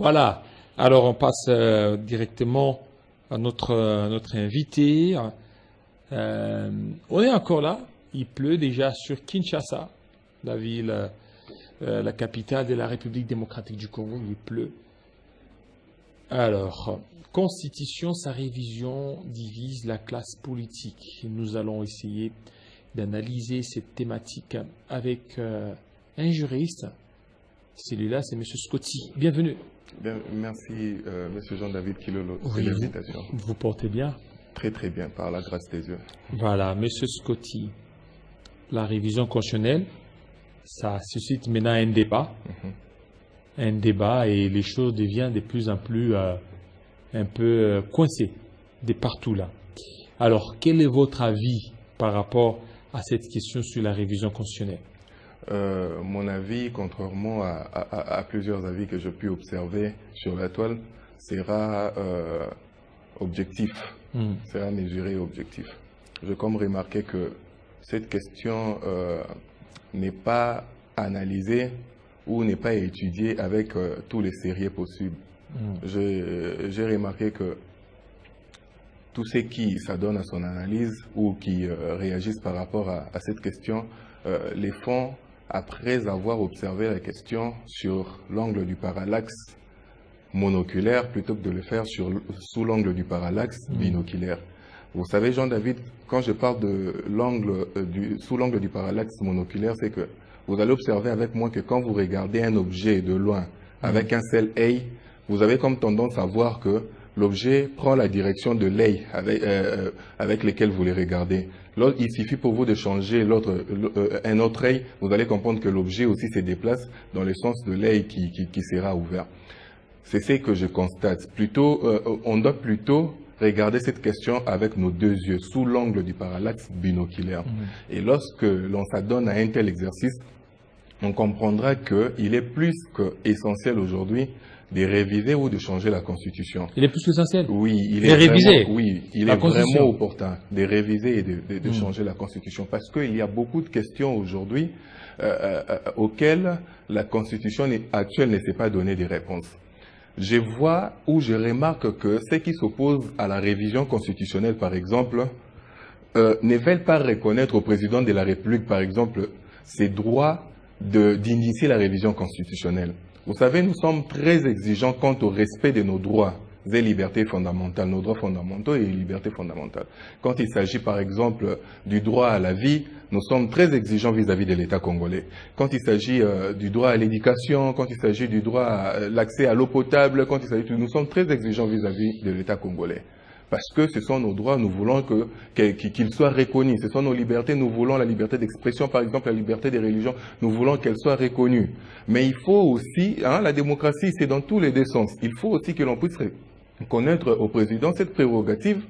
Voilà. Alors, on passe directement à notre invité. On est encore là. Il pleut déjà sur Kinshasa, la ville, la capitale de la République démocratique du Congo. Il pleut. Alors, Constitution, sa révision divise la classe politique. Nous allons essayer d'analyser cette thématique avec un juriste. Celui-là, c'est M. Scotty. Bienvenue. Bien, merci, M. Jean-David Kilolo, pour Oui, l'invitation. Vous portez bien? Très très bien, par la grâce des dieux. Voilà, M. Scotty, la révision constitutionnelle, ça suscite maintenant un débat. Un débat et les choses deviennent de plus en plus un peu coincées de partout là. Alors, quel est votre avis par rapport à cette question sur la révision constitutionnelle? Mon avis, contrairement à plusieurs avis que j'ai pu observer sur la toile, sera objectif, sera mesuré et objectif. J'ai comme remarqué que cette question n'est pas analysée ou n'est pas étudiée avec tous les sérieux possibles. J'ai remarqué que tous ceux qui s'adonnent à son analyse ou qui réagissent par rapport à cette question les font après avoir observé la question sur l'angle du parallaxe monoculaire plutôt que de le faire sous l'angle du parallaxe binoculaire. Vous savez, Jean-David, quand je parle de l'angle sous l'angle du parallaxe monoculaire, c'est que vous allez observer avec moi que quand vous regardez un objet de loin avec un seul œil, vous avez comme tendance à voir que l'objet prend la direction de l'œil avec lequel vous le regardez. Il suffit pour vous de changer un autre œil, vous allez comprendre que l'objet aussi se déplace dans le sens de l'œil qui sera ouvert. C'est ce que je constate. On doit plutôt regarder cette question avec nos deux yeux, sous l'angle du parallaxe binoculaire. Et lorsque l'on s'adonne à un tel exercice, on comprendra qu'il est plus qu'essentiel aujourd'hui de réviser ou de changer la Constitution. Il est plus qu'essentiel? Oui, il est réviser. Oui, il est vraiment opportun de réviser et de changer la Constitution. Parce qu'il y a beaucoup de questions aujourd'hui auxquelles la Constitution actuelle ne sait pas donner des réponses. Je vois ou je remarque que ceux qui s'opposent à la révision constitutionnelle, par exemple, ne veulent pas reconnaître au président de la République, par exemple, ses droits d'initier la révision constitutionnelle. Vous savez, nous sommes très exigeants quant au respect de nos droits et libertés fondamentales, nos droits fondamentaux et libertés fondamentales. Quand il s'agit par exemple du droit à la vie, nous sommes très exigeants vis-à-vis de l'État congolais. Quand il s'agit du droit à l'éducation, quand il s'agit du droit à l'accès à l'eau potable, nous sommes très exigeants vis-à-vis de l'État congolais. Parce que ce sont nos droits, nous voulons qu'ils soient reconnus. Ce sont nos libertés, nous voulons la liberté d'expression, par exemple la liberté des religions, nous voulons qu'elle soit reconnue. Mais il faut aussi, la démocratie c'est dans tous les deux sens, il faut aussi que l'on puisse reconnaître au président cette prérogative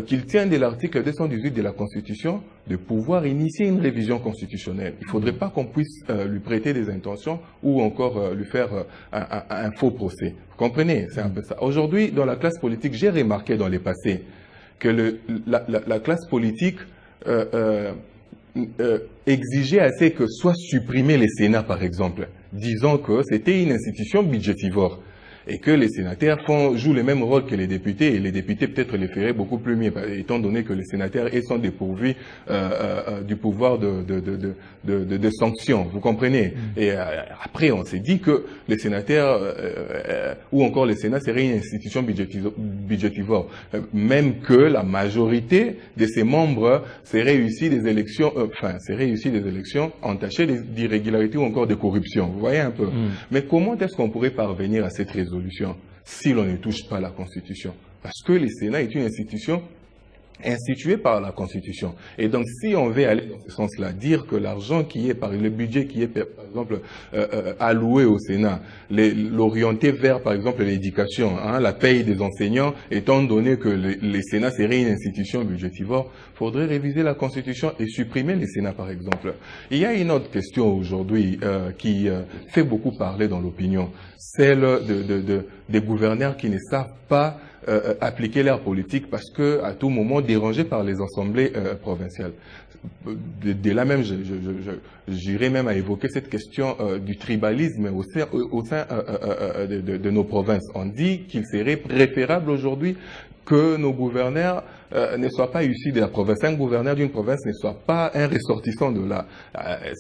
qu'il tient de l'article 218 de la Constitution de pouvoir initier une révision constitutionnelle. Il ne faudrait pas qu'on puisse lui prêter des intentions ou encore lui faire un faux procès. Vous comprenez? C'est un peu ça. Aujourd'hui, dans la classe politique, j'ai remarqué dans les passés que la classe politique exigeait assez que soit supprimé les Sénats, par exemple, disant que c'était une institution budgétivore. Et que les sénateurs jouent le même rôle que les députés, et les députés peut-être les feraient beaucoup plus mieux, étant donné que les sénateurs sont dépourvus du pouvoir de sanction, vous comprenez? Et après, on s'est dit que les sénateurs, ou encore les Sénats, seraient une institution budgétivore, même que la majorité de ses membres seraient issus des élections, entachées d'irrégularités ou encore de corruption, vous voyez un peu? Mais comment est-ce qu'on pourrait parvenir à cette résolution si l'on ne touche pas la Constitution? Parce que le Sénat est une institution instituée par la Constitution. Et donc, si on veut aller dans ce sens-là, dire que l'argent qui est, le budget qui est, par exemple, alloué au Sénat, l'orienter vers, par exemple, l'éducation, la paye des enseignants, étant donné que le Sénat serait une institution budgétivore, il faudrait réviser la Constitution et supprimer le Sénat, par exemple. Il y a une autre question aujourd'hui qui fait beaucoup parler dans l'opinion, celle des gouverneurs qui ne savent pas appliquer leur politique parce que à tout moment dérangés par les assemblées provinciales. De là même, j'irais même à évoquer cette question du tribalisme au sein de nos provinces. On dit qu'il serait préférable aujourd'hui que nos gouverneurs ne soient pas issus de la province. Un gouverneur d'une province ne soit pas un ressortissant de là.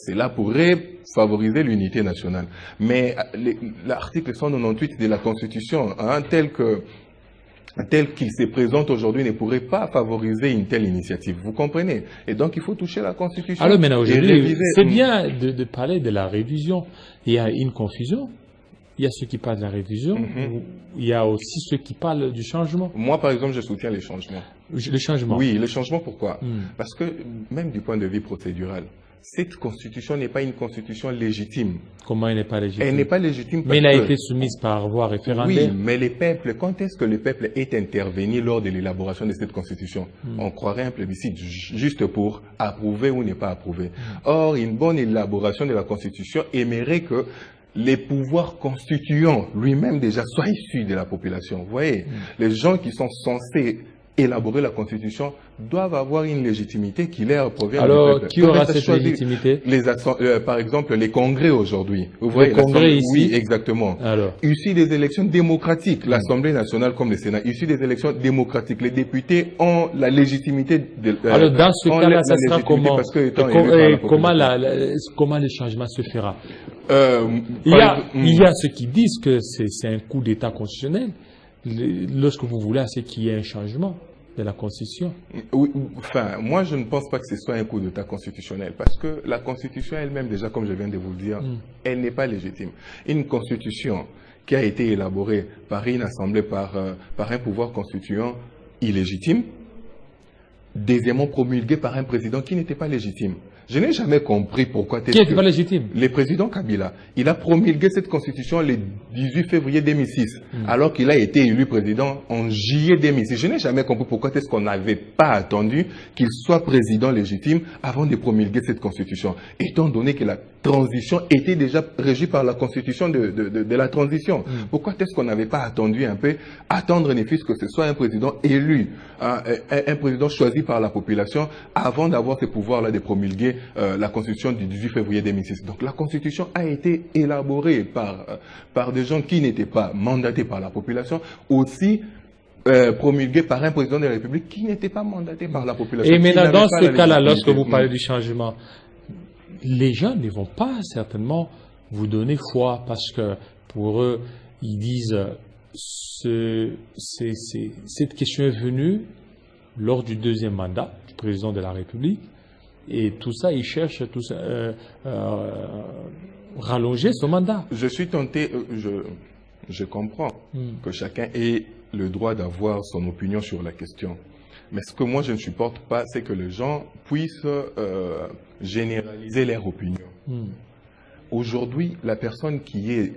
Cela pourrait favoriser l'unité nationale. Mais l'article 198 de la Constitution, tel qu'il se présente aujourd'hui, ne pourrait pas favoriser une telle initiative. Vous comprenez? Et donc, il faut toucher la Constitution. Alors maintenant, aujourd'hui, c'est bien de parler de la révision. Il y a une confusion. Il y a ceux qui parlent de la révision. Il y a aussi ceux qui parlent du changement. Moi, par exemple, je soutiens les changements. Le changement? Oui, le changement, pourquoi? Parce que, même du point de vue procédural, cette constitution n'est pas une constitution légitime. Comment elle n'est pas légitime? Elle n'est pas légitime parce mais elle a été soumise par voie référendaire. Oui, mais les peuples, quand est-ce que le peuple est intervenu lors de l'élaboration de cette constitution? On croirait un plébiscite juste pour approuver ou ne pas approuver. Or, une bonne élaboration de la constitution aimerait que les pouvoirs constituants lui-même déjà soient issus de la population. Vous voyez, les gens qui sont censés élaborer la Constitution doivent avoir une légitimité qui leur provient du peuple. Alors, qui aura cette légitimité? Par exemple, les congrès aujourd'hui. Vous voyez, les congrès ici? Oui, exactement. Alors, issus des élections démocratiques, l'Assemblée nationale comme le Sénat, issus des élections démocratiques, les députés ont la légitimité de... alors, dans ce cas-là, ça sera comment? Comment le changement se fera? Il y a ceux qui disent que c'est un coup d'État constitutionnel. Lorsque vous voulez, c'est qu'il y ait un changement de la Constitution. Oui, enfin, moi, je ne pense pas que ce soit un coup d'État constitutionnel, parce que la Constitution elle-même, déjà, comme je viens de vous le dire, elle n'est pas légitime. Une Constitution qui a été élaborée par une assemblée, par un pouvoir constituant illégitime, deuxièmement promulguée par un président qui n'était pas légitime. Je n'ai jamais compris pourquoi... Qui n'était pas légitime? Le président Kabila. Il a promulgué cette constitution le 18 février 2006, alors qu'il a été élu président en juillet 2006. Je n'ai jamais compris pourquoi est-ce qu'on n'avait pas attendu qu'il soit président légitime avant de promulguer cette constitution. Étant donné que la transition était déjà régie par la constitution de la transition. Pourquoi est-ce qu'on n'avait pas attendu un peu, attendre ne fût-ce que ce soit un président élu, un président choisi par la population, avant d'avoir ce pouvoir-là de promulguer la Constitution du 18 février 2006. Donc la Constitution a été élaborée par des gens qui n'étaient pas mandatés par la population, aussi promulguée par un président de la République qui n'était pas mandaté par la population. Et maintenant, dans ce cas-là, lorsque vous parlez du changement, les gens ne vont pas certainement vous donner foi, parce que pour eux, ils disent cette question est venue lors du deuxième mandat du président de la République. Et tout ça, ils cherchent rallonger son mandat. Je suis tenté, je comprends que chacun ait le droit d'avoir son opinion sur la question. Mais ce que moi je ne supporte pas, c'est que les gens puissent généraliser leur opinion. Aujourd'hui, la personne qui est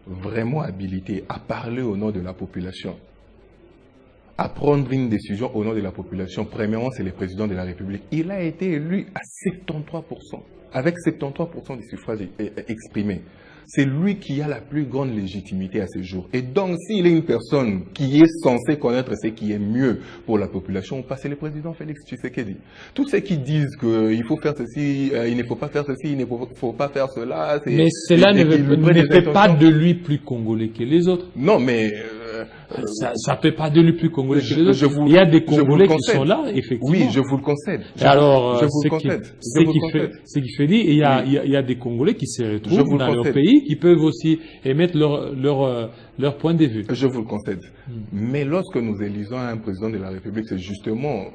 vraiment habilitée à parler au nom de la population, à prendre une décision au nom de la population, premièrement, c'est le président de la République. Il a été élu à 73%, avec 73% des suffrages exprimés. C'est lui qui a la plus grande légitimité à ce jour. Et donc, s'il est une personne qui est censée connaître ce qui est mieux pour la population, c'est le président Félix Tshisekedi. Tous ceux qui disent qu'il faut faire ceci, il ne faut pas faire ceci, il ne faut pas faire cela... Mais cela ne fait pas de lui plus congolais que les autres. Non, mais... ça ne fait pas de lui plus congolais que les autres. Il y a des Congolais qui sont là, effectivement. Oui, je vous le concède. Alors, ce qui fait dire, il y a des Congolais qui se retrouvent dans leur pays, qui peuvent aussi émettre leur point de vue. Je vous le concède. Mais lorsque nous élisons un président de la République, c'est justement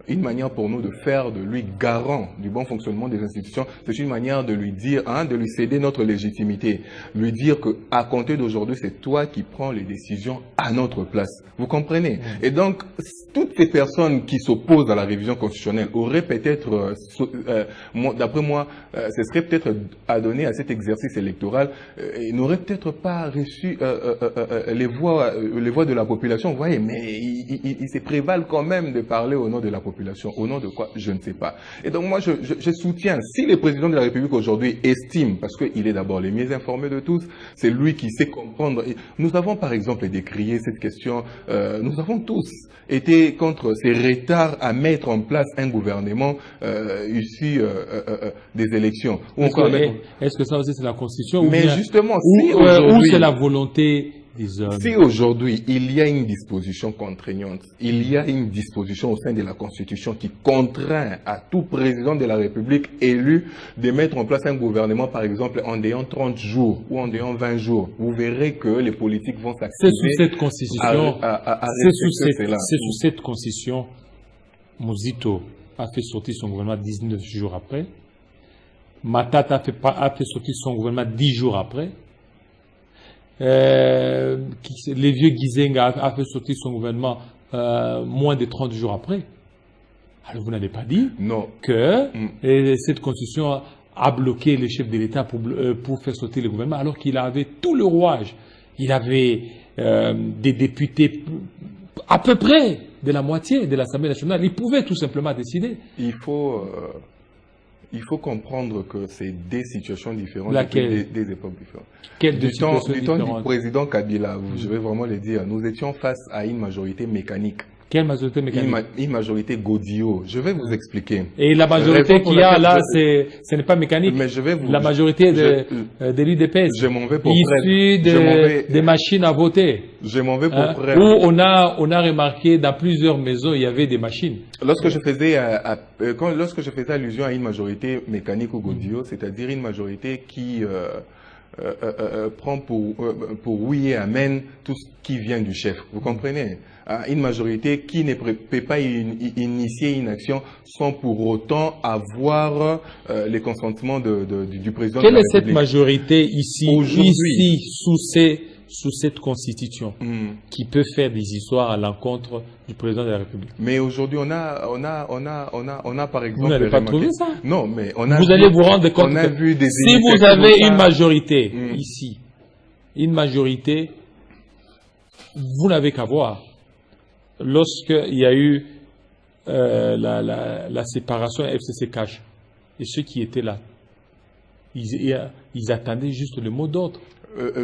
une manière pour nous de faire de lui garant du bon fonctionnement des institutions. C'est une manière de lui dire, de lui céder notre légitimité. Lui dire qu'à compter d'aujourd'hui, c'est toi qui prends les décisions à notre place. Vous comprenez? Et donc, toutes ces personnes qui s'opposent à la révision constitutionnelle auraient peut-être, d'après moi, ce serait peut-être à donner à cet exercice électoral, ils n'auraient peut-être pas reçu les voix de la population, vous voyez, mais ils se prévalent quand même de parler au nom de la population. Au nom de quoi? Je ne sais pas. Et donc moi, je soutiens, si le président de la République aujourd'hui estime, parce qu'il est d'abord le mieux informé de tous, c'est lui qui sait comprendre. Et nous avons par exemple décrié cette question, nous avons tous été contre ces retards à mettre en place un gouvernement issu des élections. Est-ce que ça aussi c'est la Constitution? Mais justement, ou c'est la volonté des hommes? Si aujourd'hui il y a une disposition contraignante, il y a une disposition au sein de la Constitution qui contraint à tout président de la République élu de mettre en place un gouvernement, par exemple, en ayant 30 jours ou en ayant 20 jours, vous verrez que les politiques vont s'activer. C'est sous cette Constitution. C'est sous cette Constitution. Muzito a fait sortir son gouvernement 19 jours après. Matata a fait sortir son gouvernement 10 jours après. Les vieux Gizenga a fait sortir son gouvernement moins de 30 jours après. Alors vous n'avez pas dit que cette constitution a bloqué les chefs de l'État pour faire sortir le gouvernement, alors qu'il avait tout le rouage. Il avait des députés à peu près de la moitié de l'Assemblée nationale. Il pouvait tout simplement décider. Il faut comprendre que c'est des situations différentes, des époques différentes. Du temps du président Kabila, je vais vraiment le dire, nous étions face à une majorité mécanique. Quelle majorité mécanique? Une majorité Godio. Je vais vous expliquer. Et la majorité qu'il y a là, ce n'est pas mécanique. Mais je vais vous... La majorité de l'UDPS. Je m'en vais pour issue des machines à voter. Je m'en vais pour près. Où on a remarqué dans plusieurs maisons, il y avait des machines. Lorsque je faisais allusion à une majorité mécanique ou Godio, c'est-à-dire une majorité qui prend pour oui et amen tout ce qui vient du chef. Vous comprenez? Une majorité qui ne peut pas initier une action sans pour autant avoir les consentements du président de la République. Quelle est cette majorité ici sous cette constitution qui peut faire des histoires à l'encontre du président de la République? Mais aujourd'hui, on a par exemple... Vous n'allez pas trouver ça? Non, mais vous allez vous rendre compte que si vous avez une majorité ici, une majorité, vous n'avez qu'à voir. Lorsqu'il y a eu la séparation FCC-Cash, et ceux qui étaient là, ils attendaient juste le mot d'ordre.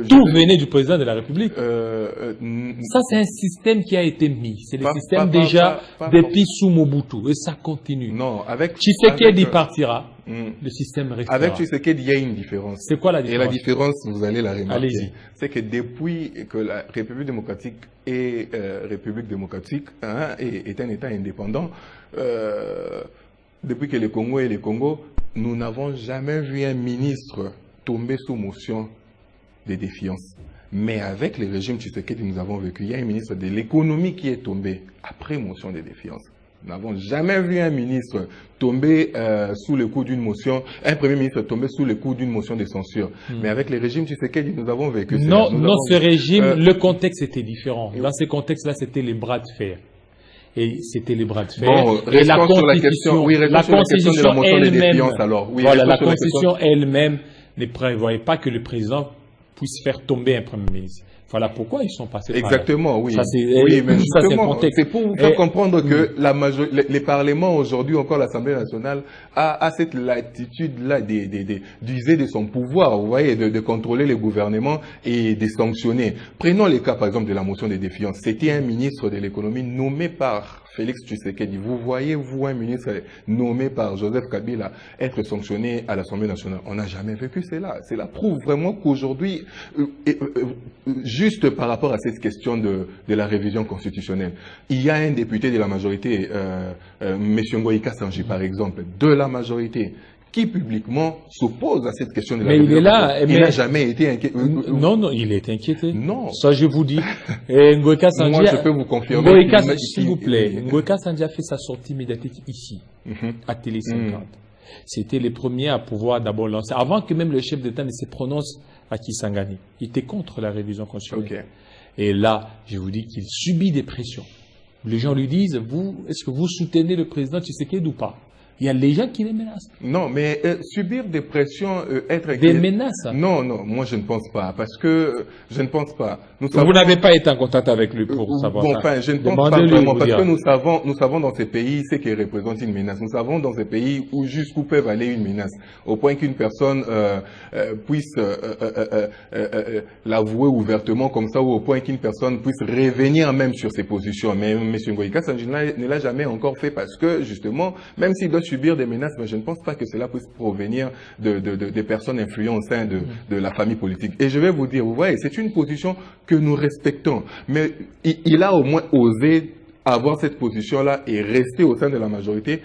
Tout venait du président de la République. Ça, c'est un système qui a été mis. C'est le système déjà depuis sous Mobutu. Et ça continue. Non, avec Tshisekedi partira, le système restera. Avec Tshisekedi, il y a une différence. C'est quoi la différence? Et la différence, vous allez la remarquer. Allez-y. C'est que depuis que la République démocratique est République démocratique, est un État indépendant, depuis que le Congo est le Congo, nous n'avons jamais vu un ministre tomber sous motion de défiance. Mais avec le régime Tshisekedi, nous avons vécu, il y a un ministre de l'économie qui est tombé après motion de défiance. Nous n'avons jamais vu un ministre tomber sous le coup d'une motion, un premier ministre tomber sous le coup d'une motion de censure. Mais avec le régime Tshisekedi, nous avons vécu ça. Non, ce régime, le contexte était différent. Dans ce contexte-là, c'était les bras de fer. Et c'était les bras de fer. Bon, et la Constitution, la Constitution de la motion de défiance, alors. Oui, voilà, la Constitution elle-même ne prévoyait pas que le président puisse faire tomber un premier ministre. Voilà pourquoi ils sont passés par là. Exactement, oui. Ça, oui, mais justement, c'est pour vous faire comprendre que les parlements aujourd'hui, encore l'Assemblée nationale, a cette latitude-là d'user de son pouvoir, vous voyez, de contrôler les gouvernements et de sanctionner. Prenons le cas, par exemple, de la motion de défiance. C'était un ministre de l'économie nommé par Félix Tshisekedi. Vous voyez, vous, un ministre nommé par Joseph Kabila être sanctionné à l'Assemblée nationale. On n'a jamais vécu cela. Cela prouve vraiment qu'aujourd'hui, juste par rapport à cette question de la révision constitutionnelle, il y a un député de la majorité, M. Ngoïka Sanji par exemple, de la majorité, qui publiquement s'oppose à cette question de la révision. Mais il est là. Il n'a jamais été inquiété. Non, il est inquiété. Non. Ça, je vous dis. Ngoïka Sanji. Moi, je peux vous confirmer. S'il vous plaît. Ngoïka Sanji a fait sa sortie médiatique ici, à Télé 50. C'était les premiers à pouvoir d'abord lancer, avant que même le chef d'État ne se prononce à Kisangani. Il était contre la révision constitutionnelle. Et là, je vous dis qu'il subit des pressions. Les gens lui disent, est-ce que vous soutenez le président Tshisekedi ou pas? Il y a les gens qui les menacent. Non, mais subir des pressions, être... Des menaces? Non, non, moi je ne pense pas, parce que je ne pense pas. Vous n'avez pas été en contact avec lui pour savoir ça? Enfin, je ne pense pas vraiment, parce que nous savons dans ces pays ce qui représente une menace. Nous savons dans ces pays où jusqu'où peuvent aller une menace, au point qu'une personne puisse l'avouer ouvertement comme ça, ou au point qu'une personne puisse revenir même sur ses positions. Mais M. Ngoïka ne l'a jamais encore fait, parce que justement, même s'il doit subir des menaces, mais je ne pense pas que cela puisse provenir des personnes influentes au sein de la famille politique. Et je vais vous dire, vous voyez, c'est une position que nous respectons. Mais il a au moins osé avoir cette position-là et rester au sein de la majorité.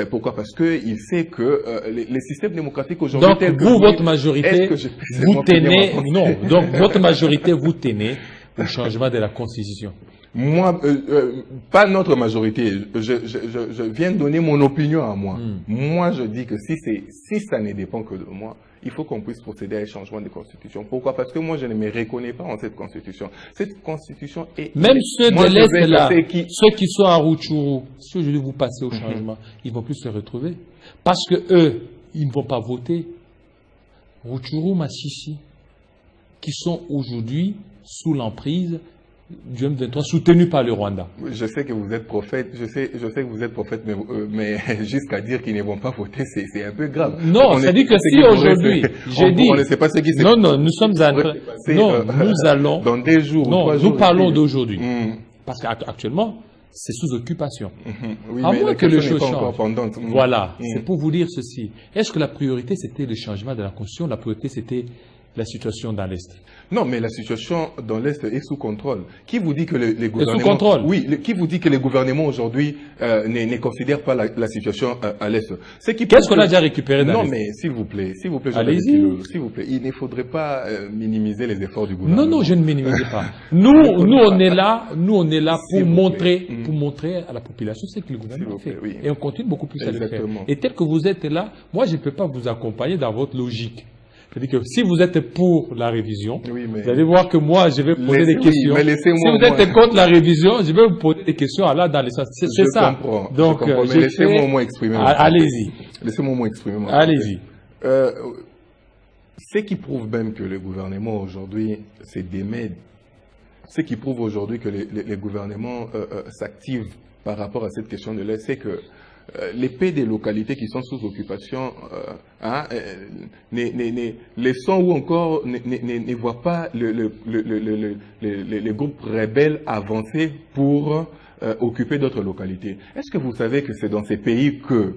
Pourquoi? Parce qu'il sait que les systèmes démocratiques aujourd'hui... Donc, vous, votre majorité, vous tenez... Non, donc votre majorité, vous tenez au changement de la Constitution. Moi, pas notre majorité. Je viens de donner mon opinion à moi. Moi, je dis que si ça ne dépend que de moi, il faut qu'on puisse procéder à un changement de constitution. Pourquoi? Parce que moi, je ne me reconnais pas en cette constitution. Cette constitution est... Même ceux de l'Est, là, ceux qui sont à Rutshuru, si aujourd'hui vous passez au changement, ils vont plus se retrouver. Parce que eux, ils ne vont pas voter. Rutshuru, Masisi, qui sont aujourd'hui sous l'emprise du M23, soutenu par le Rwanda. Je sais que vous êtes prophète, je sais que vous êtes prophète, mais jusqu'à dire qu'ils ne vont pas voter, c'est un peu grave. Non, ça dit que si aujourd'hui, j'ai dit... On ne sait pas ce qui s'est... Non, non, nous sommes en train... Non, nous allons... Dans des jours, non, nous parlons d'aujourd'hui. Parce qu'actuellement, c'est sous occupation. Oui, à mais moins que le chose change. Pendante. Voilà, c'est pour vous dire ceci. Est-ce que la priorité, c'était le changement de la Constitution? La priorité, c'était la situation dans l'Est? Non, mais la situation dans l'Est est sous contrôle. Qui vous dit que les gouvernements... Sous contrôle? Oui, qui vous dit que les gouvernements aujourd'hui ne considèrent pas la situation à l'Est? Qu'est-ce qu'on a déjà récupéré dans l'Est? Non, mais s'il vous plaît, allez-y. S'il vous plaît, il ne faudrait pas minimiser les efforts du gouvernement. Non, non, je ne minimise pas. Nous, on est là pour montrer à la population ce que le gouvernement fait. Oui. Et on continue beaucoup plus à le faire. Et tel que vous êtes là, moi, je ne peux pas vous accompagner dans votre logique. C'est-à-dire que si vous êtes pour la révision, vous allez voir que moi, je vais poser des questions. Mais si vous êtes contre la révision, je vais vous poser des questions là dans les sens. C'est ça. Donc, mais laissez-moi au moins exprimer. Allez-y. Laissez-moi au moins exprimer. Allez-y. Ce qui prouve même que le gouvernement aujourd'hui se démène, ce qui prouve aujourd'hui que les gouvernements s'activent par rapport à cette question de l'Est, c'est que les pays des localités qui sont sous occupation les sont ou encore ne voient pas les groupes rebelles avancer pour occuper d'autres localités. Est-ce que vous savez que c'est dans ces pays que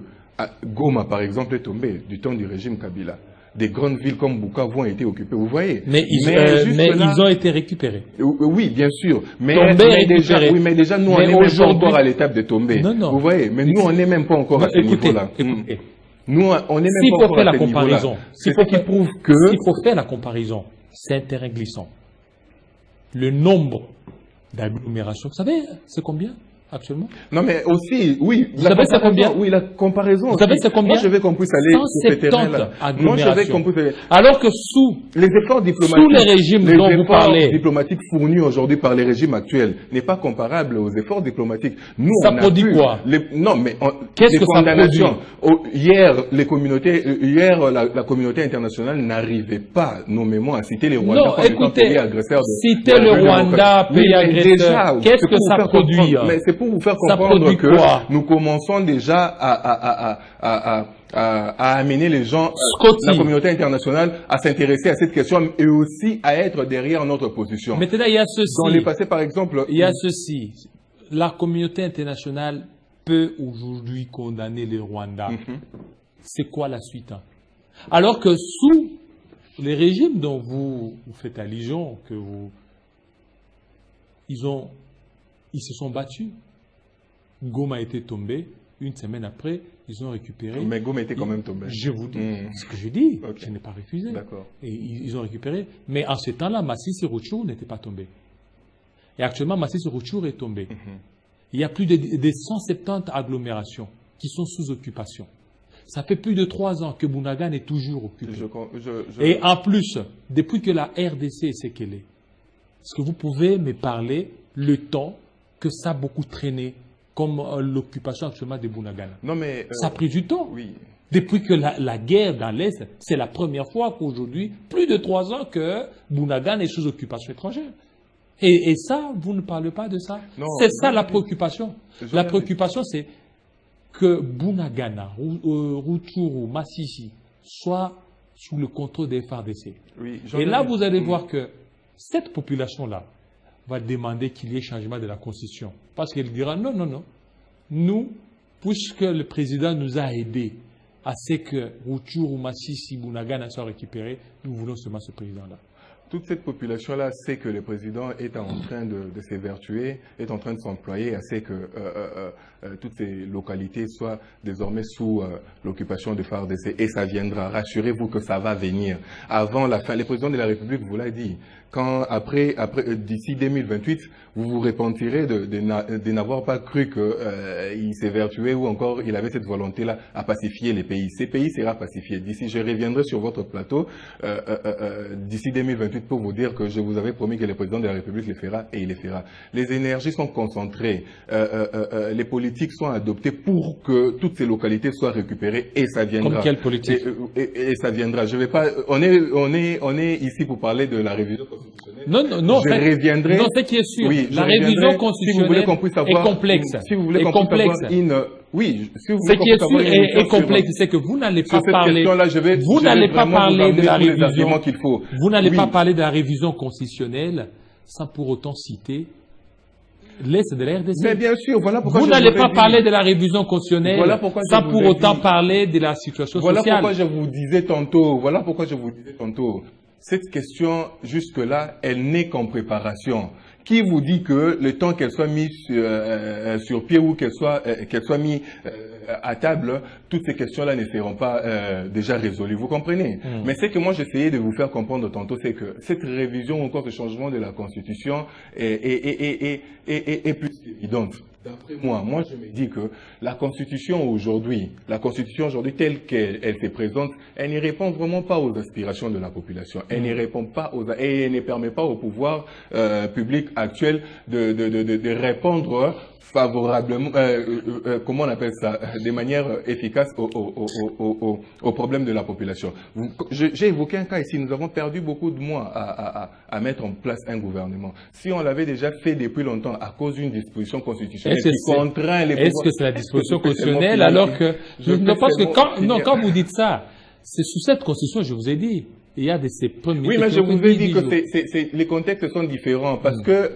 Goma, par exemple, est tombé du temps du régime Kabila? Des grandes villes comme Bukavu ont été occupées, vous voyez. Mais ils ont été récupérés. Oui, bien sûr. Mais déjà, nous, on n'est même pas encore à l'étape de tomber. Non, non. Vous voyez, mais nous, on n'est même pas encore à ce niveau-là. Écoutez. Nous, on n'est même pas encore à ce niveau-là. C'est ce qui prouve que... S'il faut faire la comparaison, c'est un terrain glissant. Le nombre d'agglomérations, vous savez, c'est combien actuellement? Non, mais aussi, oui. Vous savez c'est combien? Oui, la comparaison. Vous savez c'est combien? Moi, je veux qu'on puisse aller sur ce terrain-là. Moi, je veux qu'on puisse aller. Alors que sous les efforts diplomatiques, sous les régimes dont vous parlez, les diplomatiques fournis aujourd'hui par les régimes actuels n'est pas comparable aux efforts diplomatiques. Nous, ça produit quoi? Non, mais qu'est-ce que ça produit? Hier, la communauté internationale n'arrivait pas nommément à citer les Rwandais comme étant pays agresseurs. Citer le Rwanda, pays agresseur. Qu'est-ce que ça produit? Pour vous faire comprendre que nous commençons déjà à amener les gens, la communauté internationale, à s'intéresser à cette question et aussi à être derrière notre position. Maintenant, il y a ceci. Dans les passés, par exemple... Il y a ceci. La communauté internationale peut aujourd'hui condamner le Rwanda. C'est quoi la suite? Alors que sous les régimes dont vous faites allusion, ils se sont battus. Goma a été tombé. Une semaine après, ils ont récupéré. Mais Goma était quand même tombé. Je vous dis ce que je dis. Je n'ai pas refusé. D'accord. Et ils ont récupéré. Mais en ce temps-là, Masisi Rutshuru n'était pas tombé. Et actuellement, Masisi Rutshuru est tombé. Il y a plus de 170 agglomérations qui sont sous occupation. Ça fait plus de 3 ans que Bunagana est toujours occupé. Et en plus, depuis que la RDC est ce qu'elle est, est-ce que vous pouvez me parler le temps que ça a beaucoup traîné comme l'occupation actuellement de Bunagana. Non, mais, ça a pris du temps. Oui. Depuis que la guerre dans l'Est, c'est la première fois qu'aujourd'hui, plus de 3 ans que Bunagana est sous occupation étrangère. Et ça, vous ne parlez pas de ça. C'est ça la préoccupation. La préoccupation, c'est que Bunagana, Rutshuru, Masisi soient sous le contrôle des FARDC. Oui, et là, vous allez voir que cette population-là va demander qu'il y ait changement de la Constitution. Parce qu'elle dira non, non, non. Nous, puisque le président nous a aidés à ce que Rutshuru, Masisi, Bunagana soient récupérés, nous voulons seulement ce président-là. Toute cette population-là sait que le président est en train de s'évertuer, est en train de s'employer à ce que toutes ces localités soient désormais sous l'occupation de FARDC. Et ça viendra. Rassurez-vous que ça va venir. Avant la fin, le président de la République vous l'a dit. Quand d'ici 2028, vous vous repentirez de n'avoir pas cru qu'il s'évertuait ou encore il avait cette volonté-là à pacifier les pays. Ces pays sera pacifiés. D'ici, je reviendrai sur votre plateau d'ici 2028 pour vous dire que je vous avais promis que le président de la République le fera et il le fera. Les énergies sont concentrées, les politiques sont adoptées pour que toutes ces localités soient récupérées et ça viendra. Comme quelle politique? Et ça viendra. Je vais pas. On est ici pour parler de la révision constitutionnelle. Non, non, non. Je reviendrai. Non, ce qui est sûr. Oui, la révision constitutionnelle est complexe. Si vous voulez qu'on puisse avoir oui, si vous ce qui est sûr est complexe, c'est que vous n'allez pas parler. Vous n'allez pas parler de la révision. Vous n'allez pas parler de la révision constitutionnelle sans pour autant citer l'Est de la RDC. Mais bien sûr, voilà pourquoi vous n'allez pas parler de la révision constitutionnelle sans pour autant parler de la situation sociale. Voilà pourquoi je vous disais tantôt. Cette question, jusque-là, elle n'est qu'en préparation. Qui vous dit que le temps qu'elle soit mise sur pied ou qu'elle soit mise à table, toutes ces questions-là ne seront pas déjà résolues. Vous comprenez? Mais c'est que moi j'essayais de vous faire comprendre tantôt, c'est que cette révision ou encore ce changement de la Constitution est plus évidente. D'après moi je me dis que la Constitution aujourd'hui telle qu'elle se présente, elle ne répond vraiment pas aux aspirations de la population. Elle ne répond pas et elle ne permet pas au pouvoir public actuel de répondre favorablement, comment on appelle ça, de manière efficace aux problèmes de la population. J'ai évoqué un cas ici, nous avons perdu beaucoup de mois à mettre en place un gouvernement. Si on l'avait déjà fait depuis longtemps à cause d'une disposition constitutionnelle qui contraint les pouvoirs... Est-ce que c'est la disposition constitutionnelle alors que... Je pense que quand vous dites ça, c'est sous cette constitution, je vous ai dit, il y a ces premiers... Oui, mais je vous ai dit que les contextes sont différents parce que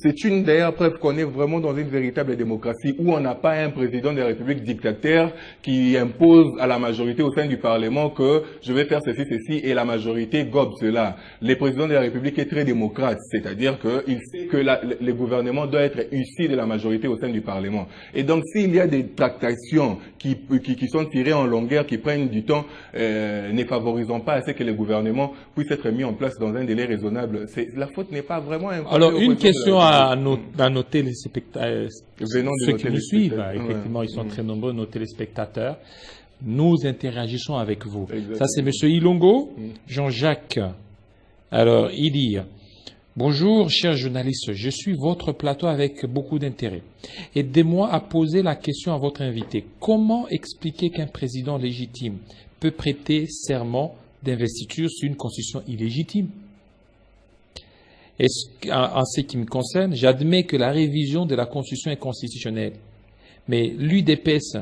c'est une d'ailleurs preuve qu'on est vraiment dans une véritable démocratie où on n'a pas un président de la République dictateur qui impose à la majorité au sein du Parlement que je vais faire ceci et la majorité gobe cela. Le président de la République est très démocrate, c'est-à-dire qu'il sait que le gouvernement doit être issu de la majorité au sein du Parlement. Et donc s'il y a des tractations qui sont tirées en longueur, qui prennent du temps, ne favorisant pas à ce que le gouvernement puisse être mis en place dans un délai raisonnable, la faute n'est pas vraiment... Alors une question à nos téléspectateurs, ceux qui nous suivent, effectivement, ils sont très nombreux, nos téléspectateurs. Nous interagissons avec vous. Exactement. Ça, c'est M. Ilongo, Jean-Jacques. Alors, il dit « Bonjour, chers journalistes, je suis votre plateau avec beaucoup d'intérêt. Aidez-moi à poser la question à votre invité. Comment expliquer qu'un président légitime peut prêter serment d'investiture sur une constitution illégitime ? En ce qui me concerne, j'admets que la révision de la Constitution est constitutionnelle. Mais l'UDPS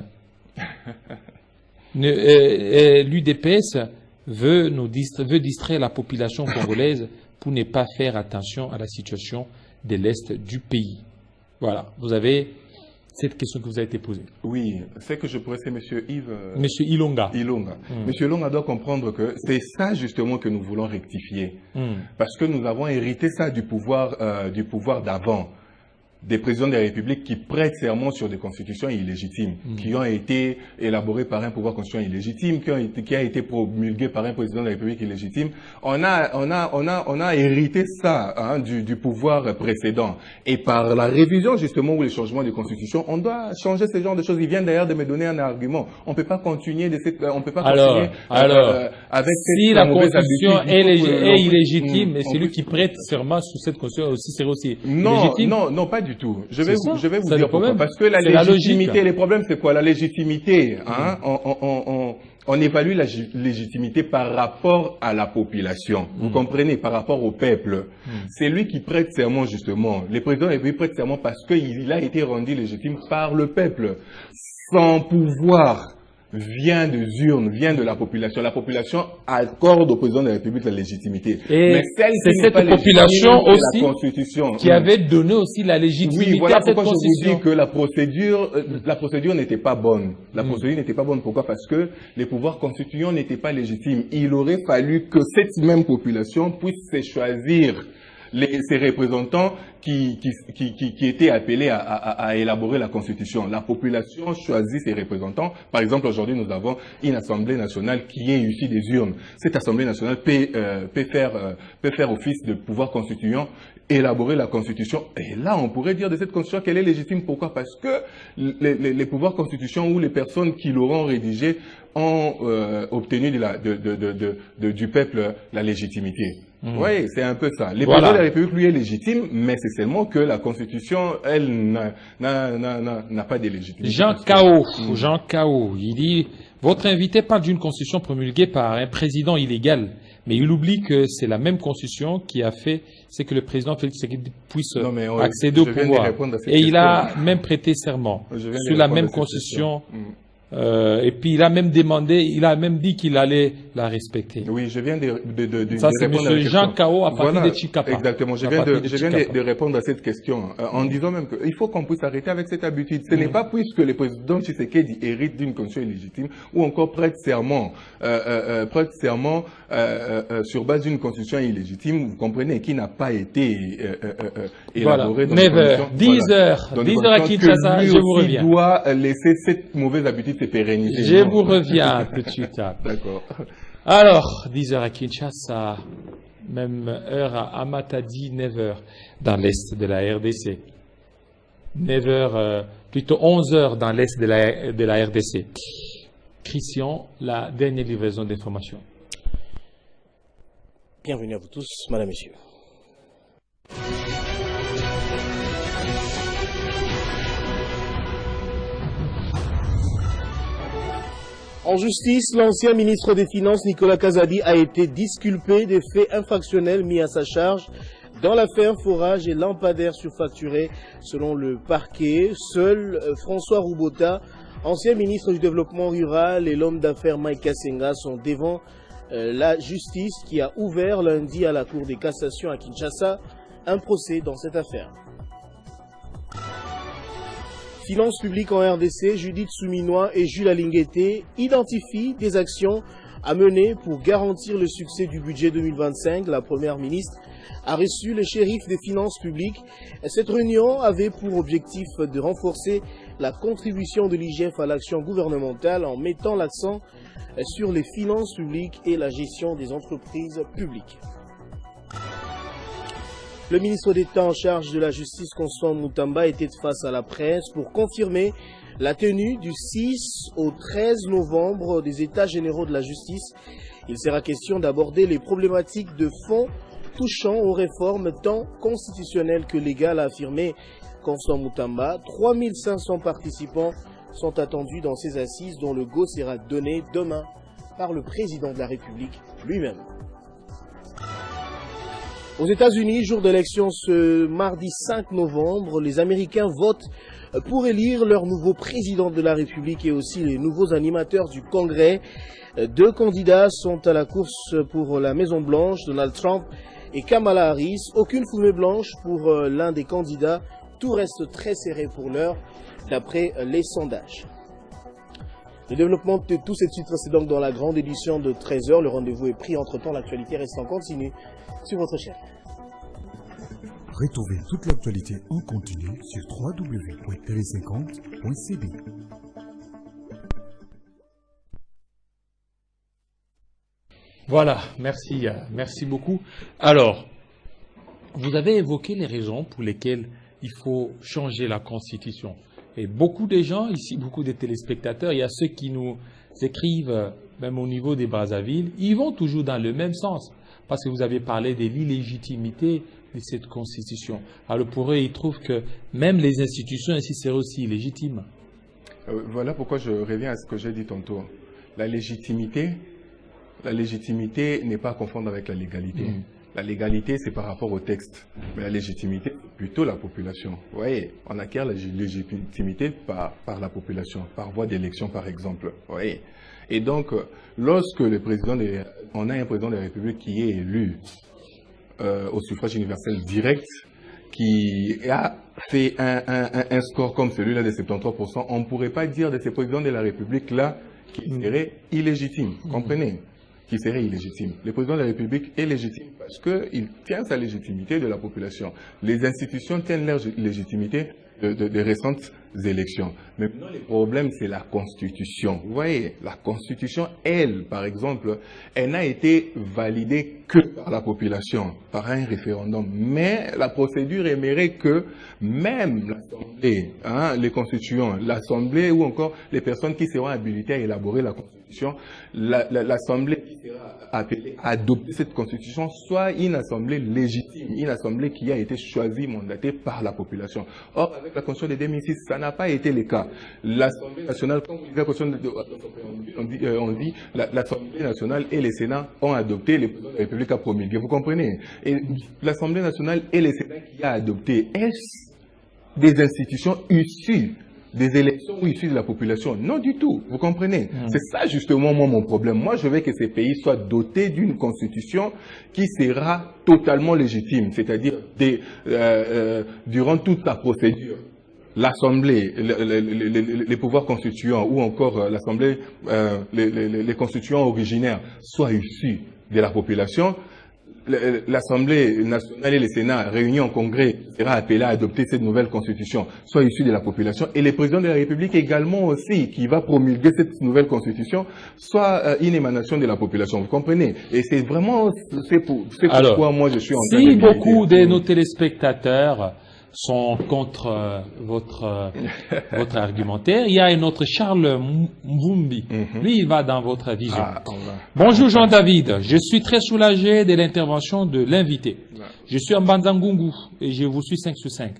veut distraire la population congolaise pour ne pas faire attention à la situation de l'Est du pays. Voilà, vous avez cette question que vous a été posée. Oui, c'est que je pourrais, c'est M. Yves... M. Ilonga. M. Ilonga doit comprendre que c'est ça justement que nous voulons rectifier. Parce que nous avons hérité ça du pouvoir d'avant. Des présidents de la République qui prêtent serment sur des constitutions illégitimes, qui ont été élaborées par un pouvoir constitutionnel illégitime, qui a été promulgué par un président de la République illégitime. On a hérité ça du pouvoir précédent. Et par la révision justement ou le changement de constitution, on doit changer ce genre de choses. Il vient d'ailleurs de me donner un argument. On ne peut pas continuer avec si la constitution est illégitime, mais celui qui prête serment sur cette constitution aussi serait aussi illégitime. Non, pas du du tout. Je vais vous C'est dire pourquoi. Parce que la légitimité, les problèmes, c'est quoi? La légitimité, hein, on évalue la légitimité par rapport à la population. Vous comprenez? Par rapport au peuple. C'est lui qui prête serment, justement. Le président de la République prête serment parce qu'il a été rendu légitime par le peuple. Son pouvoir vient des urnes, vient de la population. La population accorde au président de la République la légitimité. Et c'est cette population aussi la Constitution qui avait donné aussi la légitimité oui, voilà à cette pourquoi Constitution. je vous dis que la procédure n'était pas bonne. La procédure n'était pas bonne. Pourquoi? Parce que les pouvoirs constituants n'étaient pas légitimes. Il aurait fallu que cette même population puisse se choisir ses représentants qui étaient appelés à élaborer la Constitution. La population choisit ses représentants. Par exemple, aujourd'hui, nous avons une Assemblée nationale qui est issue des urnes. Cette Assemblée nationale peut faire office de pouvoir constituant, élaborer la Constitution. Et là, on pourrait dire de cette Constitution qu'elle est légitime. Pourquoi? Parce que les pouvoirs constituants ou les personnes qui l'auront rédigée ont obtenu du peuple la légitimité. Oui, c'est un peu ça. Le président de la République, lui, est légitime, mais c'est seulement que la Constitution, elle, n'a pas de légitimité. Jean Cao, il dit « Votre invité parle d'une Constitution promulguée par un président illégal, mais il oublie que c'est la même Constitution qui a fait c'est que le président Félix Tshisekedi puisse accéder au pouvoir. Et il a même prêté serment sur la même Constitution. Et puis il a même demandé, il a même dit qu'il allait la respecter. Oui, je viens de ça c'est M. Jean Cao à partir de Chikapa. Exactement, je viens de répondre à cette question en disant même qu'il faut qu'on puisse arrêter avec cette habitude. Ce n'est pas puisque le président Tshisekedi hérite d'une constitution illégitime ou encore prête serment sur base d'une constitution illégitime, vous comprenez, qui n'a pas été élaborée dans 10h à Kinshasa, je vous reviens. Il doit laisser cette mauvaise habitude se pérenniser. Je vous reviens tout de suite. D'accord. Alors, 10h à Kinshasa, même heure à Amatadi, 9h dans l'est de la RDC. 9h, plutôt 11h dans l'est de la RDC. Christian, la dernière livraison d'informations. Bienvenue à vous tous, madame, messieurs. En justice, l'ancien ministre des Finances, Nicolas Kazadi, a été disculpé des faits infractionnels mis à sa charge dans l'affaire forage et lampadaires surfacturés. Selon le parquet, seul François Roubota, ancien ministre du Développement rural, et l'homme d'affaires Mike Kassenga sont devant la justice qui a ouvert lundi à la Cour des cassations à Kinshasa un procès dans cette affaire. Finances publiques en RDC, Judith Souminois et Jules Alingueté identifient des actions à mener pour garantir le succès du budget 2025. La première ministre a reçu les shérifs des finances publiques. Cette réunion avait pour objectif de renforcer la contribution de l'IGF à l'action gouvernementale en mettant l'accent sur les finances publiques et la gestion des entreprises publiques. Le ministre d'État en charge de la justice, Constant Moutamba, était face à la presse pour confirmer la tenue du 6 au 13 novembre des États généraux de la justice. Il sera question d'aborder les problématiques de fond touchant aux réformes tant constitutionnelles que légales, a affirmé Constant Moutamba. 3500 participants sont attendus dans ces assises dont le go sera donné demain par le président de la République lui-même. Aux États-Unis, jour d'élection ce mardi 5 novembre, les Américains votent pour élire leur nouveau président de la République et aussi les nouveaux animateurs du Congrès. 2 candidats sont à la course pour la Maison-Blanche, Donald Trump et Kamala Harris. Aucune fumée blanche pour l'un des candidats. Tout reste très serré pour l'heure, d'après les sondages. Le développement de tous ces titres, c'est donc dans la grande édition de 13h. Le rendez-vous est pris. Entre-temps, l'actualité reste en continu sur votre chaîne. Retrouvez toute l'actualité en continu sur www.tv50.cb. Voilà, merci beaucoup. Alors, vous avez évoqué les raisons pour lesquelles il faut changer la Constitution. Et beaucoup de gens ici, beaucoup de téléspectateurs, il y a ceux qui nous écrivent, même au niveau des Brazzaville, ils vont toujours dans le même sens. parce que vous avez parlé de l'illégitimité de cette constitution. Alors pour eux, ils trouvent que même les institutions ainsi seraient aussi illégitimes. Voilà pourquoi je reviens à ce que j'ai dit tantôt. La légitimité n'est pas à confondre avec la légalité. La légalité, c'est par rapport au texte. Mais la légitimité, c'est plutôt la population. Vous voyez, on acquiert la légitimité par la population, par voie d'élection, par exemple. Vous voyez. Et donc, lorsque on a un président de la République qui est élu au suffrage universel direct, qui a fait un score comme celui-là de 73%, on ne pourrait pas dire de ces présidents de la République-là qu'il serait illégitime. Vous comprenez? Qui serait illégitime. Le président de la République est légitime parce qu'il tient sa légitimité de la population. Les institutions tiennent leur légitimité de récentes élections. Mais maintenant, le problème, c'est la Constitution. Vous voyez, la Constitution, elle, par exemple, elle n'a été validée que par la population, par un référendum. Mais la procédure aimerait que même l'Assemblée, les constituants, l'Assemblée ou encore les personnes qui seront habilitées à élaborer la Constitution, l'Assemblée qui sera appelée à adopter cette Constitution soit une Assemblée légitime, une Assemblée qui a été choisie, mandatée par la population. Or, avec la Constitution de 2006, ça n'a pas été le cas. L'Assemblée nationale, comme vous disiez, on dit l'Assemblée nationale et les Sénats ont adopté, le président de la République a promulgué. Vous comprenez? Et l'Assemblée nationale et les Sénats qui a adopté, est-ce des institutions issues des élections ou issues de la population? Non du tout, vous comprenez? C'est ça justement moi, mon problème. Moi, je veux que ces pays soient dotés d'une constitution qui sera totalement légitime, c'est-à-dire durant toute la procédure. L'Assemblée, les pouvoirs constituants ou encore l'Assemblée, les constituants originaires soient issus de la population. L'Assemblée nationale et le Sénat réunis en congrès sera appelé à adopter cette nouvelle constitution, soit issus de la population, et le président de la République également aussi, qui va promulguer cette nouvelle constitution, soit une émanation de la population. Vous comprenez? Et c'est vraiment, c'est pourquoi moi je suis en train de militer. Si beaucoup de nos téléspectateurs sont contre votre argumentaire, il y a un autre Charles Mvumbi. Lui, il va dans votre vision. Bonjour Jean-David, je suis très soulagé de l'intervention de l'invité. Je suis en Banzangungu et je vous suis 5 sur 5.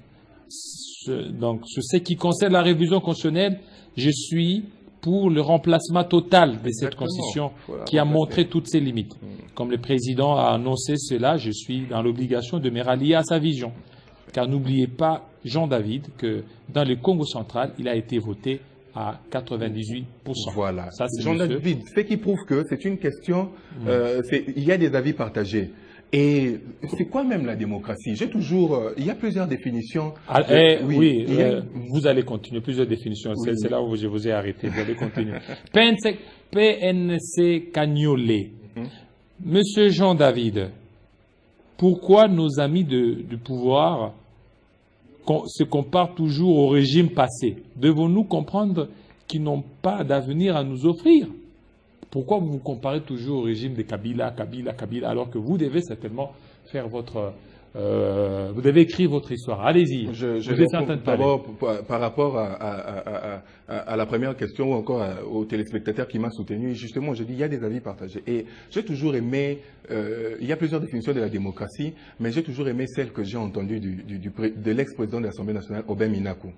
Donc, sur ce qui concerne la révision constitutionnelle, je suis pour le remplacement total de cette constitution qui a montré toutes ses limites. Comme le président a annoncé cela, je suis dans l'obligation de me rallier à sa vision. Car n'oubliez pas, Jean-David, que dans le Congo central, il a été voté à 98%. Voilà. Jean-David, ce qui prouve que c'est une question, il y a des avis partagés. Et c'est quoi même la démocratie? J'ai toujours, il y a plusieurs définitions. Vous allez continuer, plusieurs définitions. C'est là où je vous ai arrêté, vous allez continuer. PNC Cagnolé. Monsieur Jean-David, pourquoi nos amis du pouvoir se comparent toujours au régime passé? Devons-nous comprendre qu'ils n'ont pas d'avenir à nous offrir? Pourquoi vous vous comparez toujours au régime de Kabila, alors que vous devez certainement faire vous devez écrire votre histoire. Allez-y. D'abord, par rapport à la première question ou encore au téléspectateur qui m'a soutenu, justement, je dis il y a des avis partagés. Et j'ai toujours aimé, il y a plusieurs définitions de la démocratie, mais j'ai toujours aimé celle que j'ai entendue de l'ex-président de l'Assemblée nationale, Aubin Minaku.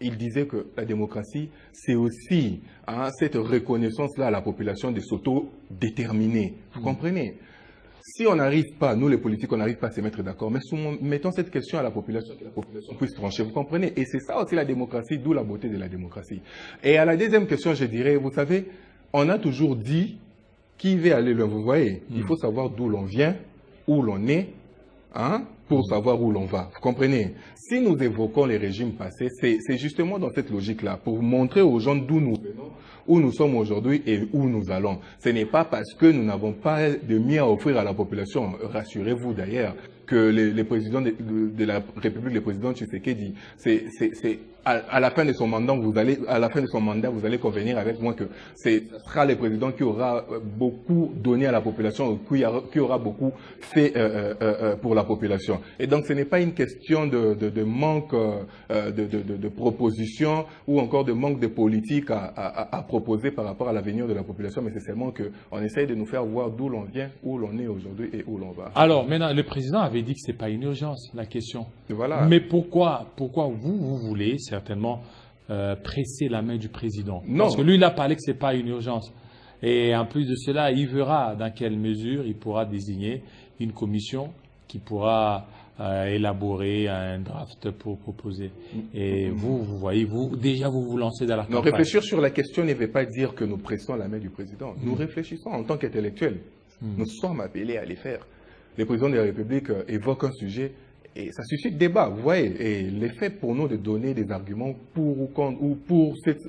Il disait que la démocratie, c'est aussi cette reconnaissance-là à la population de s'auto-déterminer. Vous comprenez? Si on n'arrive pas, nous les politiques, on n'arrive pas à se mettre d'accord, mais mettons cette question à la population, que la population puisse trancher, vous comprenez? Et c'est ça aussi la démocratie, d'où la beauté de la démocratie. Et à la deuxième question, je dirais, vous savez, on a toujours dit qui veut aller loin, vous voyez? Il faut savoir d'où l'on vient, où l'on est, pour savoir où l'on va. Vous comprenez? Si nous évoquons les régimes passés, c'est justement dans cette logique-là, pour montrer aux gens d'où nous venons, où nous sommes aujourd'hui et où nous allons. Ce n'est pas parce que nous n'avons pas de mieux à offrir à la population, rassurez-vous d'ailleurs, que les présidents de la République, le président Tshisekedi, à la fin de son mandat, vous allez convenir avec moi que ce sera le président qui aura beaucoup donné à la population, qui aura beaucoup fait pour la population. Et donc, ce n'est pas une question de manque de propositions ou encore de manque de politique à proposer par rapport à l'avenir de la population, mais c'est seulement qu'on essaye de nous faire voir d'où l'on vient, où l'on est aujourd'hui et où l'on va. Alors, maintenant, le président avait dit que ce n'est pas une urgence, la question. Voilà. Mais pourquoi vous voulez certainement presser la main du président? Non. Parce que lui, il a parlé que ce n'est pas une urgence. Et en plus de cela, il verra dans quelle mesure il pourra désigner une commission qui pourra élaborer un draft pour proposer. Et vous voyez, déjà vous vous lancez dans la campagne. Non, réfléchir sur la question ne veut pas dire que nous pressons la main du président. Nous réfléchissons en tant qu'intellectuels. Nous sommes appelés à les faire. Le président de la République évoque un sujet et ça suscite débat, vous voyez. Et l'effet pour nous de donner des arguments pour ou contre, ou pour cette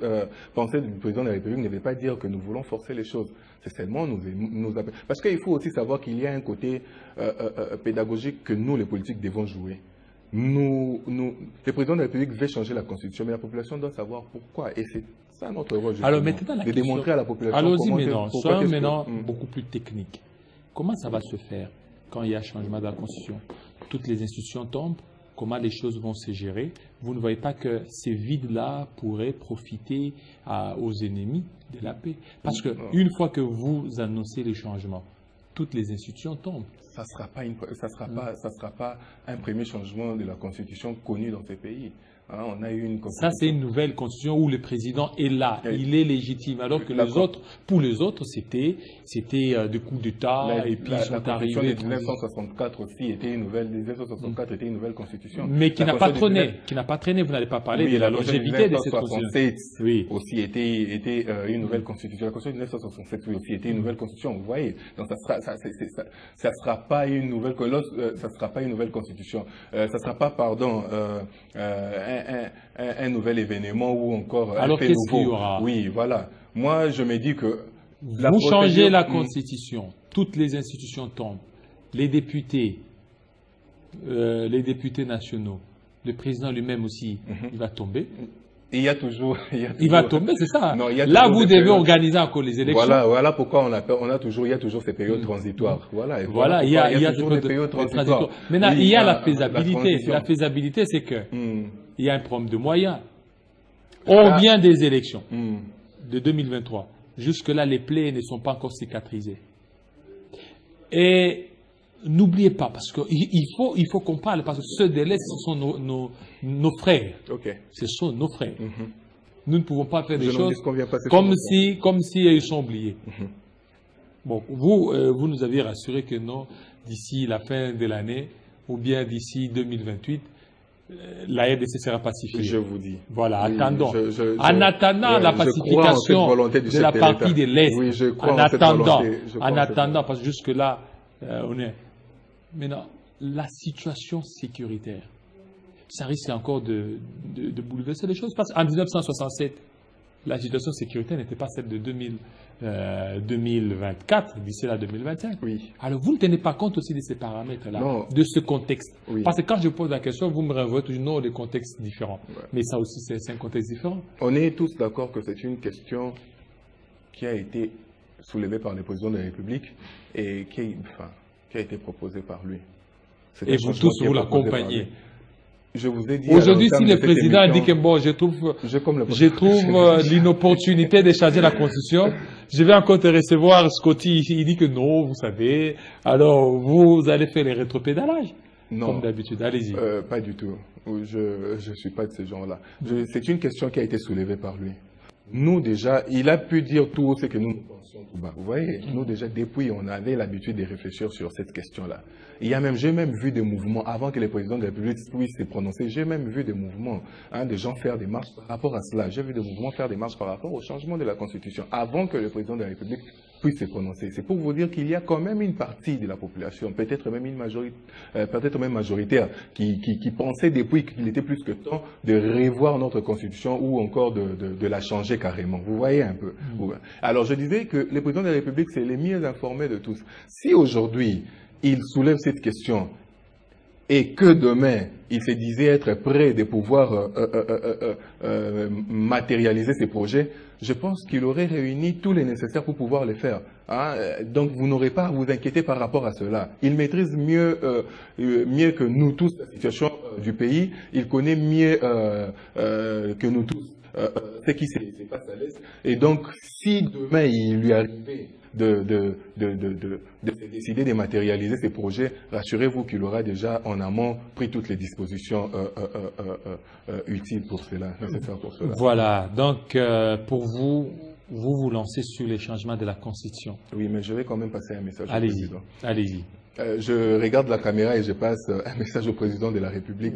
pensée du président de la République ne veut pas dire que nous voulons forcer les choses. C'est seulement nous appeler. Parce qu'il faut aussi savoir qu'il y a un côté pédagogique que nous, les politiques, devons jouer. Le président de la République veut changer la Constitution, mais la population doit savoir pourquoi. Et c'est ça notre rôle, alors, maintenant, de démontrer à la population soyons maintenant beaucoup plus technique. Comment ça va se faire quand il y a changement de la Constitution? Toutes les institutions tombent, comment les choses vont se gérer? Vous ne voyez pas que ces vides-là pourraient profiter aux ennemis de la paix? Parce qu'une fois que vous annoncez les changements, toutes les institutions tombent. Ça sera pas un premier changement de la Constitution connu dans ces pays. Hein, on a eu une Ça, c'est une nouvelle constitution où le président est là, il est légitime. Alors que pour les autres, c'était des coups d'État et puis ils sont arrivés. La Constitution de 1964 aussi était une nouvelle. 1964 était une nouvelle constitution. Mais qui n'a pas traîné. Vous n'allez pas parler de la longévité de cette constitution. Oui, aussi était une nouvelle constitution. La constitution de 1967 aussi était une nouvelle constitution. Vous voyez, donc ça sera pas une nouvelle constitution. Ça sera pas, pardon, un nouvel événement ou encore alors un fait qu'est-ce qu'il y nouveau. aura? Oui, voilà. Moi, je me dis que vous changez la Constitution, toutes les institutions tombent, les députés nationaux, le président lui-même aussi, il va tomber. Il va tomber, c'est ça. Non, là, vous devez organiser encore les élections. Voilà pourquoi il y a toujours ces périodes transitoires. Voilà, il y a toujours des périodes transitoires. Maintenant, il y a la faisabilité. La faisabilité, c'est que il y a un problème de moyens. On vient des élections de 2023. Jusque-là, les plaies ne sont pas encore cicatrisées. Et n'oubliez pas, parce qu'il faut qu'on parle, parce que ceux de l'Est, ce sont nos frères. Okay. Ce sont nos frères. Nous ne pouvons pas faire des choses comme si ils sont oubliés. Bon, vous nous avez rassuré que non, d'ici la fin de l'année, ou bien d'ici 2028, la RDC sera pacifiée. Je vous dis. Voilà, oui, attendons. En attendant la pacification de la partie de l'Est, en attendant, parce que jusque-là, on est... Maintenant, la situation sécuritaire, ça risque encore de bouleverser les choses. Parce qu'en 1967, la situation sécuritaire n'était pas celle de 2024, d'ici là 2025. Oui. Alors, vous ne tenez pas compte aussi de ces paramètres-là, de ce contexte. Oui. Parce que quand je pose la question, vous me renvoyez toujours non, des contextes différents. Ouais. Mais ça aussi, c'est un contexte différent. On est tous d'accord que c'est une question qui a été soulevée par le président de la République et qui a été proposée par lui. Et vous tous, vous l'accompagnez. Je vous ai dit. Aujourd'hui, si le président dit que bon, je trouve l'inopportunité de changer la Constitution, je vais encore te recevoir, Scotty, il dit que non, vous savez, alors vous allez faire les rétropédalages. Non. Comme d'habitude, allez-y. Pas du tout. Je ne suis pas de ces gens-là. C'est une question qui a été soulevée par lui. Nous, déjà, il a pu dire tout ce que nous pensions tout bas. Vous voyez, nous, déjà, depuis, on avait l'habitude de réfléchir sur cette question-là. J'ai même vu des mouvements, avant que le président de la République puisse se prononcer, j'ai même vu des mouvements, des gens faire des marches par rapport à cela. J'ai vu des mouvements faire des marches par rapport au changement de la Constitution, avant que le président de la République puisse se prononcer. C'est pour vous dire qu'il y a quand même une partie de la population, peut-être même une majorité, majoritaire, qui pensait depuis qu'il était plus que temps de revoir notre Constitution ou encore de la changer carrément. Vous voyez un peu. Alors je disais que le président de la République, c'est les mieux informés de tous. Si aujourd'hui, il soulève cette question, et que demain, il se disait être prêt de pouvoir matérialiser ces projets, je pense qu'il aurait réuni tous les nécessaires pour pouvoir les faire. Hein? Donc, vous n'aurez pas à vous inquiéter par rapport à cela. Il maîtrise mieux que nous tous la situation du pays. Il connaît mieux que nous tous ce qui se passe à l'Est. Et donc, si demain il lui arrivait de décider de matérialiser ces projets, rassurez-vous qu'il aura déjà en amont pris toutes les dispositions utiles pour cela, nécessaires pour cela. Voilà, donc pour vous, vous lancez sur les changements de la Constitution. Oui, mais je vais quand même passer un message au Allez-y, président. allez-y. Je regarde la caméra et je passe un message au président de la République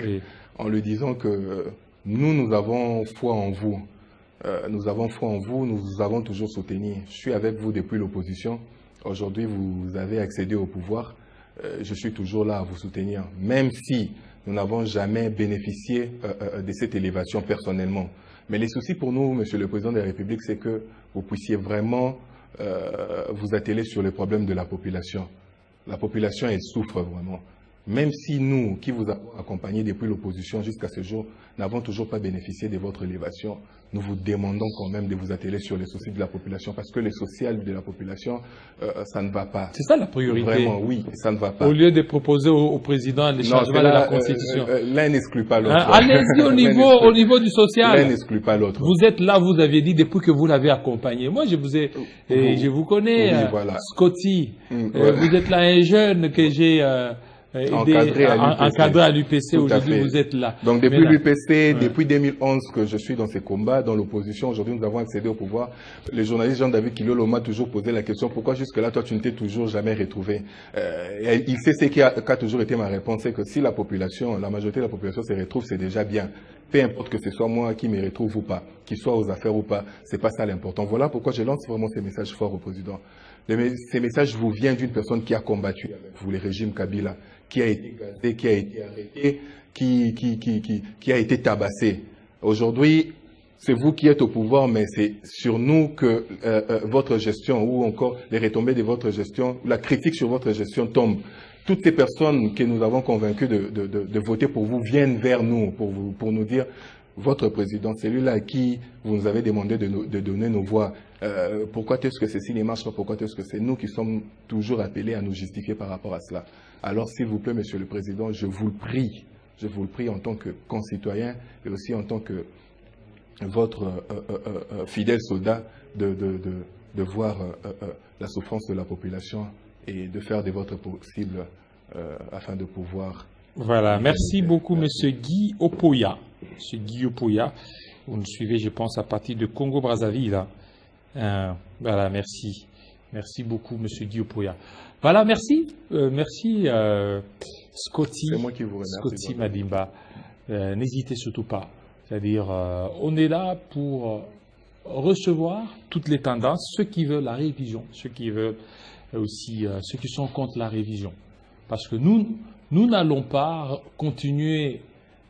en lui disant que nous avons foi en vous. Nous avons foi en vous, nous avons toujours soutenu. Je suis avec vous depuis l'opposition. Aujourd'hui, vous avez accédé au pouvoir. Je suis toujours là à vous soutenir, même si nous n'avons jamais bénéficié de cette élévation personnellement. Mais les soucis pour nous, Monsieur le Président de la République, c'est que vous puissiez vraiment vous atteler sur les problèmes de la population. La population, elle souffre vraiment. Même si nous, qui vous avons accompagné depuis l'opposition jusqu'à ce jour, n'avons toujours pas bénéficié de votre élévation, nous vous demandons quand même de vous atteler sur les soucis de la population, parce que le social de la population, ça ne va pas. C'est ça la priorité. Vraiment, oui, ça ne va pas. Au lieu de proposer au président les changements de la Constitution. L'un n'exclut pas l'autre. Allez-y au niveau du social. L'un n'exclut pas l'autre. Vous êtes là, vous aviez dit depuis que vous l'avez accompagné. Moi, je vous connais, oui, voilà. Scotty. Vous êtes là un jeune que j'ai encadré à l'UPC, aujourd'hui vous êtes là. Donc depuis l'UPC, depuis 2011 que je suis dans ces combats, dans l'opposition, aujourd'hui nous avons accédé au pouvoir. Le journaliste Jean-David Kilolo m'a toujours posé la question, pourquoi jusque-là toi tu ne t'es toujours jamais retrouvé? Il sait ce qui a toujours été ma réponse, c'est que si la population, la majorité de la population se retrouve, c'est déjà bien. Peu importe que ce soit moi qui me retrouve ou pas, qu'il soit aux affaires ou pas, c'est pas ça l'important. Voilà pourquoi je lance vraiment ces messages forts au président. Ces messages vous viennent d'une personne qui a combattu avec vous, le régime Kabila, qui a été gazé, qui a été arrêté, qui a été tabassé. Aujourd'hui, c'est vous qui êtes au pouvoir, mais c'est sur nous que votre gestion, ou encore les retombées de votre gestion, la critique sur votre gestion tombe. Toutes ces personnes que nous avons convaincues de voter pour vous viennent vers nous pour nous dire votre président, celui-là à qui vous nous avez demandé de donner nos voix. Pourquoi est-ce que ceci ne marche pas? Pourquoi est-ce que c'est nous qui sommes toujours appelés à nous justifier par rapport à cela? Alors, s'il vous plaît, Monsieur le Président, je vous le prie en tant que concitoyen et aussi en tant que votre fidèle soldat de voir la souffrance de la population et de faire de votre possible afin de pouvoir... Voilà, merci beaucoup, Monsieur Guy Opoya. Monsieur Guy Opoya, vous nous suivez, je pense, à partir de Congo-Brazzaville. Voilà, merci. Merci beaucoup, Monsieur Guy Opoya. Voilà, merci. Merci, Scotty. C'est moi qui vous remercie. Scotty Madimba. N'hésitez surtout pas. C'est-à-dire, on est là pour recevoir toutes les tendances, ceux qui veulent la révision, ceux qui veulent aussi, ceux qui sont contre la révision. Parce que nous n'allons pas continuer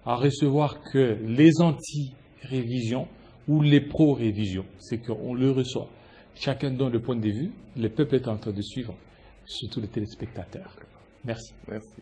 à recevoir que les anti-révisions ou les pro-révisions. C'est qu'on le reçoit. Chacun donne le point de vue. Le peuple est en train de suivre, surtout les téléspectateurs. Merci. Merci.